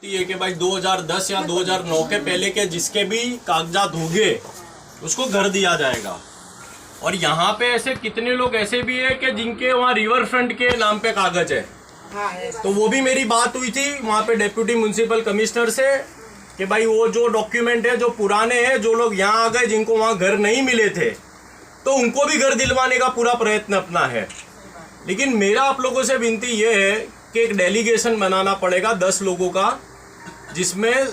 है कि भाई 2010 या 2009 के पहले के जिसके भी कागजात होंगे उसको घर दिया जाएगा। और यहाँ पे ऐसे कितने लोग ऐसे भी है कि जिनके वहाँ रिवर फ्रंट के नाम पे कागज है। तो वो भी मेरी बात हुई थी वहाँ पे डिप्टी म्युनिसिपल कमिश्नर से कि भाई वो जो डॉक्यूमेंट है जो पुराने हैं, जो लोग यहाँ आ गए जिनको वहाँ घर नहीं मिले थे, तो उनको भी घर दिलवाने का पूरा प्रयत्न अपना है। लेकिन मेरा आप लोगों से विनती ये है कि एक डेलीगेशन बनाना पड़ेगा 10 लोगों का, जिसमें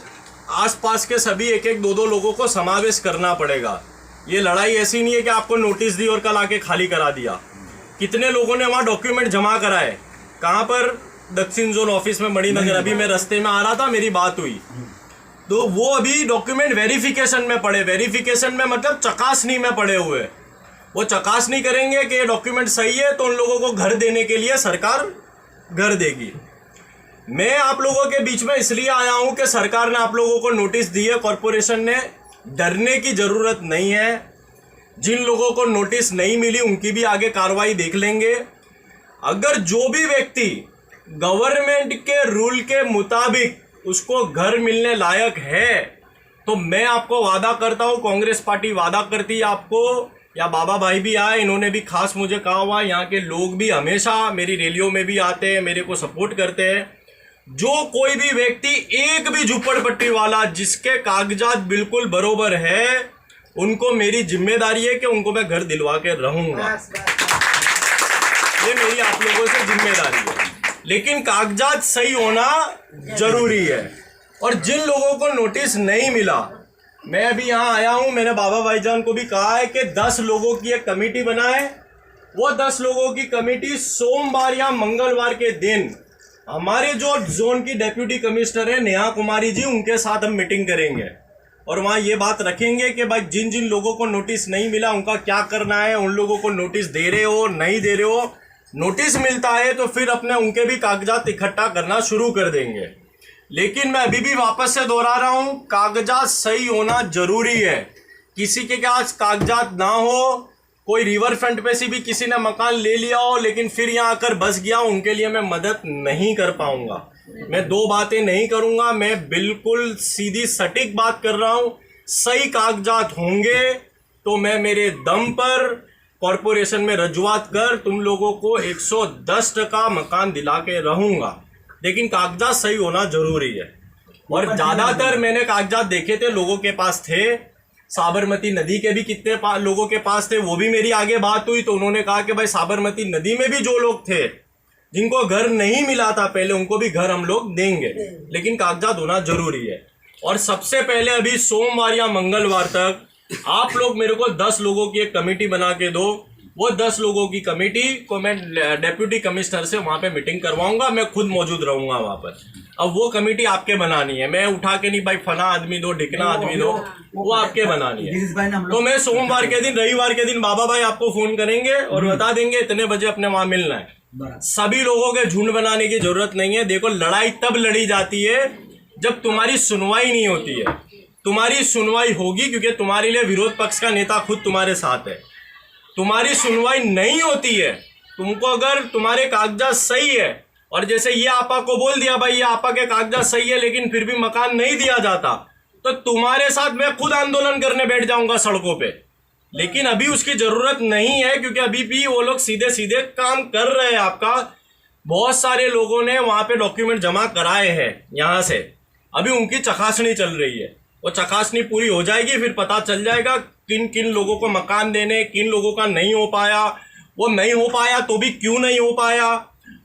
आसपास के सभी एक एक दो लोगों को समावेश करना पड़ेगा। ये लड़ाई ऐसी नहीं है कि आपको नोटिस दी और कल आके खाली करा दिया। कितने लोगों ने वहाँ डॉक्यूमेंट जमा कराए, कहाँ पर? दक्षिण जोन ऑफिस में मणिनगर। अभी मैं रास्ते में आ रहा था, मेरी बात हुई, तो वो अभी डॉक्यूमेंट वेरिफिकेशन में पड़े। वेरिफिकेशन में मतलब चकासनी में पड़े हुए। वो चकासनी करेंगे कि ये डॉक्यूमेंट सही है तो उन लोगों को घर देने के लिए सरकार घर देगी। मैं आप लोगों के बीच में इसलिए आया हूं कि सरकार ने आप लोगों को नोटिस दी है, कॉरपोरेशन ने। डरने की जरूरत नहीं है। जिन लोगों को नोटिस नहीं मिली उनकी भी आगे कार्रवाई देख लेंगे। अगर जो भी व्यक्ति गवर्नमेंट के रूल के मुताबिक उसको घर मिलने लायक है, तो मैं आपको वादा करता हूं, कांग्रेस पार्टी वादा करती है आपको, या बाबा भाई भी आए, इन्होंने भी खास मुझे कहा हुआ, यहाँ के लोग भी हमेशा मेरी रैलियों में भी आते हैं, मेरे को सपोर्ट करते हैं। जो कोई भी व्यक्ति एक भी झुपड़पट्टी वाला जिसके कागजात बिल्कुल बरोबर है, उनको मेरी जिम्मेदारी है कि उनको मैं घर दिलवा के रहूंगा। ये मेरी आप लोगों से जिम्मेदारी है। लेकिन कागजात सही होना जरूरी है। और जिन लोगों को नोटिस नहीं मिला, मैं अभी यहाँ आया हूँ, मैंने बाबा भाईजान को भी कहा है कि 10 लोगों की एक कमेटी बनाए। वो 10 लोगों की कमेटी सोमवार या मंगलवार के दिन हमारे जो जोन की डिप्टी कमिश्नर है नेहा कुमारी जी, उनके साथ हम मीटिंग करेंगे और वहाँ ये बात रखेंगे कि भाई जिन जिन लोगों को नोटिस नहीं मिला उनका क्या करना है। उन लोगों को नोटिस दे रहे हो नहीं दे रहे हो, नोटिस मिलता है तो फिर अपने उनके भी कागजात इकट्ठा करना शुरू कर देंगे। लेकिन मैं अभी भी वापस से दोहरा रहा हूं, कागजात सही होना जरूरी है। किसी के पास कागजात ना हो, कोई रिवर फ्रंट पे से भी किसी ने मकान ले लिया हो लेकिन फिर यहाँ आकर बस गया, उनके लिए मैं मदद नहीं कर पाऊंगा। मैं दो बातें नहीं करूंगा, मैं बिल्कुल सीधी सटीक बात कर रहा हूं। सही कागजात होंगे तो मैं मेरे दम पर कॉरपोरेशन में रजुआत कर तुम लोगों को 110% मकान दिला के रहूंगा। लेकिन कागजात सही होना जरूरी है। और ज्यादातर मैंने कागजात देखे थे, लोगों के पास थे। साबरमती नदी के भी कितने लोगों के पास थे, वो भी मेरी आगे बात हुई तो उन्होंने कहा कि भाई साबरमती नदी में भी जो लोग थे जिनको घर नहीं मिला था पहले, उनको भी घर हम लोग देंगे। लेकिन कागजात होना जरूरी है। और सबसे पहले अभी सोमवार या मंगलवार तक आप लोग मेरे को 10 लोगों की एक कमेटी बना के दो। वो 10 लोगों की कमेटी को मैं डिप्टी कमिश्नर से वहां पे मीटिंग करवाऊंगा, मैं खुद मौजूद रहूंगा वहां पर। अब वो कमेटी आपके बनानी है, मैं उठा के नहीं भाई फला आदमी दो ढिकना आदमी दो, वो आपके बनानी है। तो मैं सोमवार के दिन रविवार के दिन बाबा भाई आपको फोन करेंगे और बता देंगे इतने बजे अपने वहां मिलना है। सभी लोगों के झुंड बनाने की जरूरत नहीं है। देखो, लड़ाई तब लड़ी जाती है जब तुम्हारी सुनवाई नहीं होती है। तुम्हारी सुनवाई होगी क्योंकि तुम्हारे लिए विरोध पक्ष का नेता खुद तुम्हारे साथ है। तुम्हारी सुनवाई नहीं होती है, तुमको अगर तुम्हारे कागजात सही है और जैसे ये आपा को बोल दिया भाई ये आपा के कागजात सही है लेकिन फिर भी मकान नहीं दिया जाता, तो तुम्हारे साथ मैं खुद आंदोलन करने बैठ जाऊंगा सड़कों पे। लेकिन अभी उसकी जरूरत नहीं है क्योंकि अभी भी वो लोग सीधे सीधे काम कर रहे हैं। आपका बहुत सारे लोगों ने वहां पे डॉक्यूमेंट जमा कराए हैं यहाँ से, अभी उनकी चकासनी चल रही है। वो चकासनी पूरी हो जाएगी, फिर पता चल जाएगा किन किन लोगों को मकान देने, किन लोगों का नहीं हो पाया। वो नहीं हो पाया तो भी क्यों नहीं हो पाया,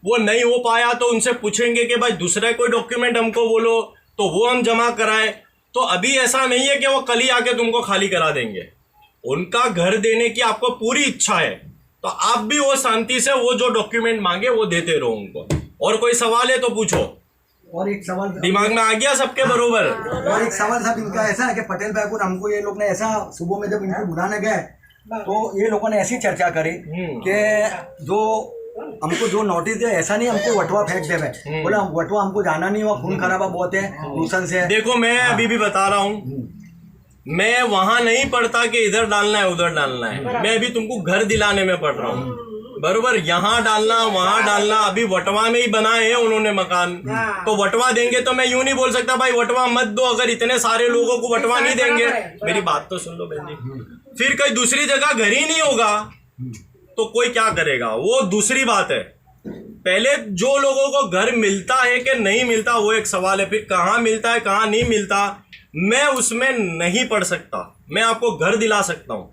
वो नहीं हो पाया तो उनसे पूछेंगे कि भाई दूसरा कोई डॉक्यूमेंट हमको बोलो, तो वो हम जमा कराए। तो अभी ऐसा नहीं है कि वो कल ही आके तुमको खाली करा देंगे। उनका घर देने की आपको पूरी इच्छा है तो आप भी वो शांति से वो जो डॉक्यूमेंट मांगे वो देते रहो उनको। और कोई सवाल है तो पूछो। और एक सवाल दिमाग में आ गया सबके बरोबर? और एक सवाल साहब इनका ऐसा है कि पटेल भाई को हमको ये लोग ने ऐसा सुबह में जब इनको बुलाने गए तो ये लोगों ने ऐसी चर्चा करी कि जो हमको जो नोटिस दिया ऐसा नहीं हमको वटवा फेंक दे। बोला वटवा हमको जाना नहीं हुआ, खून खराबा बहुत है ट्यूशन से। देखो, मैं अभी भी बता रहा हूँ, मैं वहां नहीं पढ़ता कि इधर डालना है उधर डालना है। मैं अभी तुमको घर दिलाने में पढ़ रहा हूँ। बरोबर, यहाँ डालना वहां डालना। अभी वटवा में ही बनाए हैं उन्होंने मकान, तो वटवा देंगे तो मैं यूं नहीं बोल सकता भाई वटवा मत दो, अगर इतने सारे लोगों को वटवा नहीं देंगे। मेरी बात तो सुन लो बहन जी। फिर कहीं दूसरी जगह घर ही नहीं होगा तो कोई क्या करेगा, वो दूसरी बात है। पहले जो लोगों को घर मिलता है कि नहीं मिलता वो एक सवाल है, फिर कहाँ मिलता है कहाँ नहीं मिलता मैं उसमें नहीं पढ़ सकता। मैं आपको घर दिला सकता हूँ,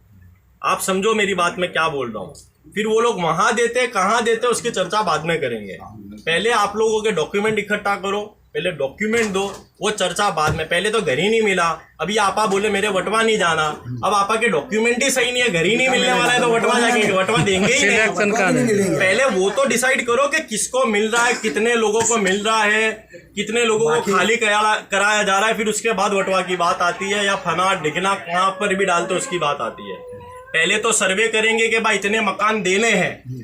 आप समझो मेरी बात में क्या बोल रहा हूँ। फिर वो लोग वहां देते कहाँ देते उसकी चर्चा बाद में करेंगे। पहले आप लोगों के डॉक्यूमेंट इकट्ठा करो, पहले डॉक्यूमेंट दो, वो चर्चा बाद में। पहले तो घर ही नहीं मिला, अभी आपा बोले मेरे वटवा नहीं जाना, अब आपा के डॉक्यूमेंट ही सही नहीं है, घर ही नहीं मिलने वाला है तो वटवा जाएंगे, वटवा देंगे ही नहीं। पहले वो तो डिसाइड करो कि किसको मिल रहा है, कितने लोगों को मिल रहा है, कितने लोगों को खाली कराया जा रहा है, फिर उसके बाद वटवा की बात आती है, या फना ढिगना कहाँ पर भी डालते उसकी बात आती है। पहले तो सर्वे करेंगे कि भाई इतने मकान देने हैं,